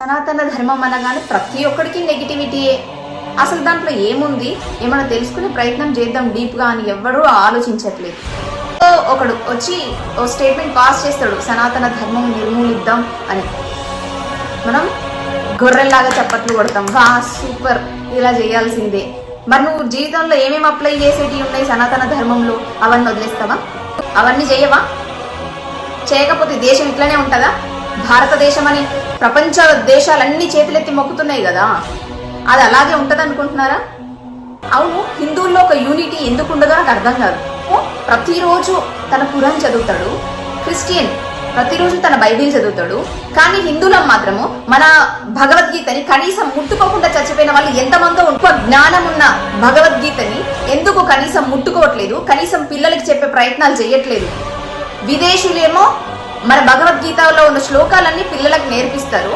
సనాతన ధర్మం అనగానే ప్రతి ఒక్కడికి నెగిటివిటీయే. అసలు దాంట్లో ఏముంది, ఏమైనా తెలుసుకునే ప్రయత్నం చేద్దాం డీప్గా అని ఎవ్వరూ ఆలోచించట్లేదు. ఒకడు వచ్చి ఓ స్టేట్మెంట్ పాస్ చేస్తాడు, సనాతన ధర్మం నిర్మూలిద్దాం అని. మనం గొర్రెల్లాగా చప్పట్లు కొడతాం, వా సూపర్, ఇలా చేయాల్సిందే. మరి నువ్వు జీవితంలో ఏమేమి అప్లై చేసేటివి ఉన్నాయి సనాతన ధర్మంలో, అవన్నీ వదిలేస్తావా? అవన్నీ చేయవా? చేయకపోతే దేశం ఇట్లానే ఉంటుందా? భారతదేశం అని ప్రపంచ దేశాలన్నీ చేతులెత్తి మొక్కుతున్నాయి కదా, అది అలాగే ఉంటది అనుకుంటున్నారా? అవును, హిందువుల్లో ఒక యూనిటీ ఎందుకు ఉండదో నాకు అర్థం కాదు. ప్రతిరోజు తన ఖురాన్ చదువుతాడు, క్రిస్టియన్ ప్రతిరోజు తన బైబిల్ చదువుతాడు, కానీ హిందువులం మాత్రము మన భగవద్గీతని కనీసం ముట్టుకోకుండా చచ్చిపోయిన వాళ్ళు ఎంతమందో జ్ఞానం ఉన్న భగవద్గీతని ఎందుకు కనీసం ముట్టుకోవట్లేదు, కనీసం పిల్లలకి చెప్పే ప్రయత్నాలు చేయట్లేదు. విదేశీయులేమో మన భగవద్గీతలో ఉన్న శ్లోకాలన్నీ పిల్లలకు నేర్పిస్తారు.